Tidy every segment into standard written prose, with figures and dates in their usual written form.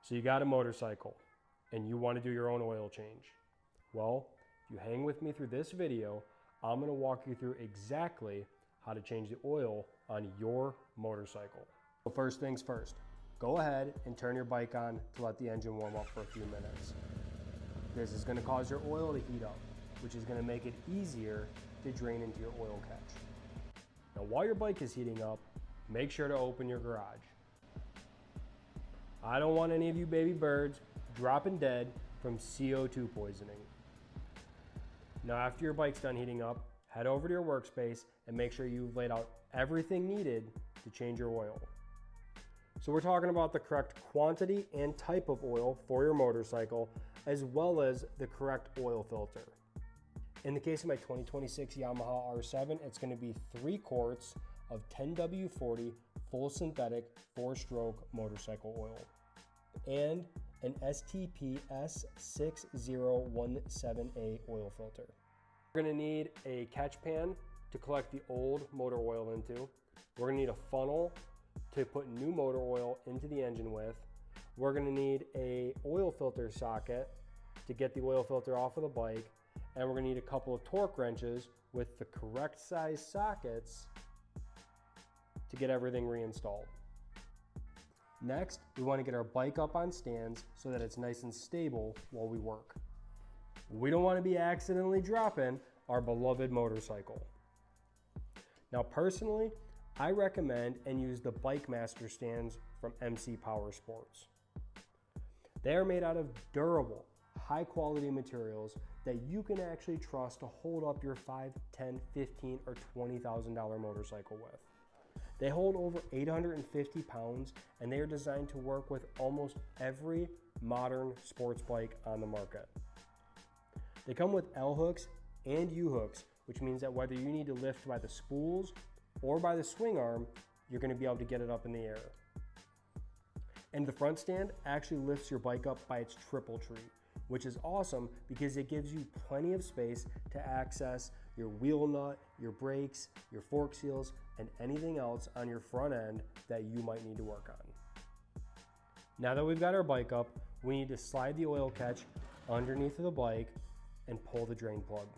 So you got a motorcycle and you want to do your own oil change. Well, if you hang with me through this video, I'm going to walk you through exactly how to change the oil on your motorcycle. So first things first, go ahead and turn your bike on to let the engine warm up for a few minutes. This is going to cause your oil to heat up, which is going to make it easier to drain into your oil catch. Now while your bike is heating up, make sure to open your garage. I don't want any of you baby birds dropping dead from CO2 poisoning. Now after your bike's done heating up, head over to your workspace and make sure you've laid out everything needed to change your oil. So we're talking about the correct quantity and type of oil for your motorcycle, as well as the correct oil filter. In the case of my 2026 Yamaha R7, it's going to be 3 quarts of 10W40 full synthetic 4-stroke motorcycle oil and an STP S6017A oil filter. We're going to need a catch pan to collect the old motor oil into. We're going to need a funnel to put new motor oil into the engine with. We're going to need a oil filter socket to get the oil filter off of the bike, and we're going to need a couple of torque wrenches with the correct size sockets to get everything reinstalled. Next, we want to get our bike up on stands so that it's nice and stable while we work. We don't want to be accidentally dropping our beloved motorcycle. Now personally, I recommend and use the Bike Master stands from MC Power Sports. They are made out of durable, high quality materials that you can actually trust to hold up your $5, $10, $15, or $20,000 motorcycle with. They hold over 850 pounds and they are designed to work with almost every modern sports bike on the market. They come with L hooks and U hooks, which means that whether you need to lift by the spools or by the swing arm, you're going to be able to get it up in the air. And the front stand actually lifts your bike up by its triple tree, which is awesome because it gives you plenty of space to access your wheel nut, your brakes, your fork seals, and anything else on your front end that you might need to work on. Now that we've got our bike up, we need to slide the oil catch underneath of the bike and pull the drain plug.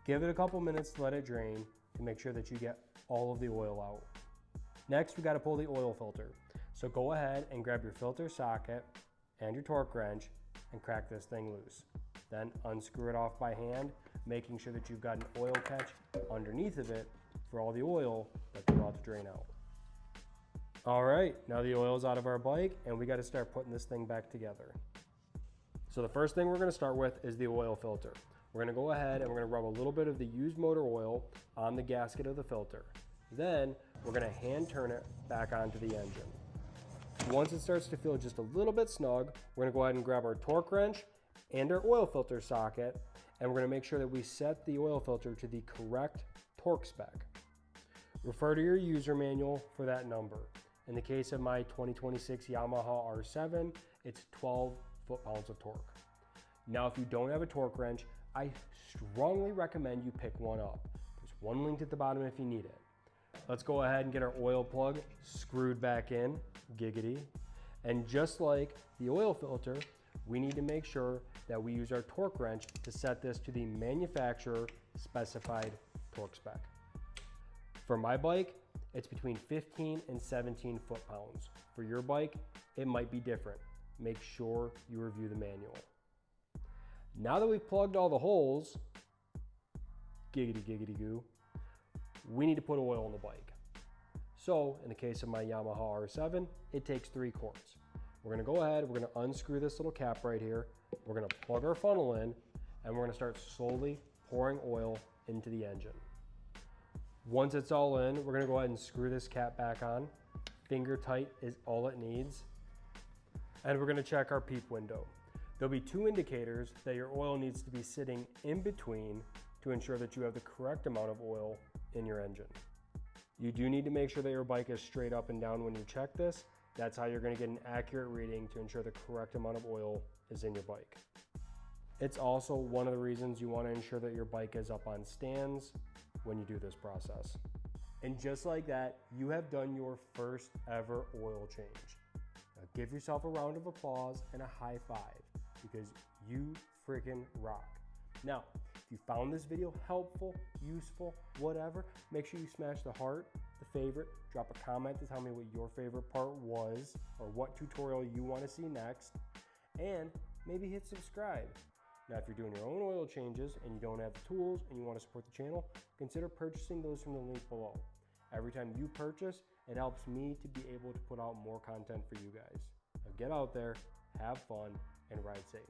Give it a couple minutes to let it drain to make sure that you get all of the oil out. Next, we got to pull the oil filter. So go ahead and grab your filter socket and your torque wrench and crack this thing loose. Then unscrew it off by hand, making sure that you've got an oil catch underneath of it for all the oil that's about to drain out. All right, now the oil is out of our bike and we got to start putting this thing back together. So the first thing we're going to start with is the oil filter. We're going to go ahead and we're going to rub a little bit of the used motor oil on the gasket of the filter. Then we're going to hand turn it back onto the engine. Once it starts to feel just a little bit snug, we're going to go ahead and grab our torque wrench and our oil filter socket, and we're going to make sure that we set the oil filter to the correct torque spec. Refer to your user manual for that number. In the case of my 2026 Yamaha R7, it's 12 foot-pounds of torque. Now, if you don't have a torque wrench, I strongly recommend you pick one up. There's one linked at the bottom if you need it. Let's go ahead and get our oil plug screwed back in, giggity. And just like the oil filter, we need to make sure that we use our torque wrench to set this to the manufacturer specified torque spec. For my bike, it's between 15 and 17 foot-pounds. For your bike, it might be different. Make sure you review the manual. Now that we've plugged all the holes, giggity giggity goo, we need to put oil in the bike. So in the case of my Yamaha R7, it takes 3 quarts. We're gonna go ahead, we're gonna unscrew this little cap right here. We're gonna plug our funnel in and we're gonna start slowly pouring oil into the engine. Once it's all in, we're gonna go ahead and screw this cap back on. Finger tight is all it needs. And we're gonna check our PEEP window. There'll be 2 indicators that your oil needs to be sitting in between to ensure that you have the correct amount of oil in your engine. You do need to make sure that your bike is straight up and down when you check this. That's how you're going to get an accurate reading to ensure the correct amount of oil is in your bike. It's also one of the reasons you want to ensure that your bike is up on stands when you do this process. And just like that, you have done your first ever oil change. Now Give yourself a round of applause and a high five because you freaking rock. Now, if you found this video helpful, useful, whatever, make sure you smash the heart, the favorite, drop a comment to tell me what your favorite part was or what tutorial you want to see next, and maybe hit subscribe. Now, if you're doing your own oil changes and you don't have the tools and you want to support the channel, consider purchasing those from the link below. Every time you purchase, it helps me to be able to put out more content for you guys. Now get out there, have fun, and ride safe.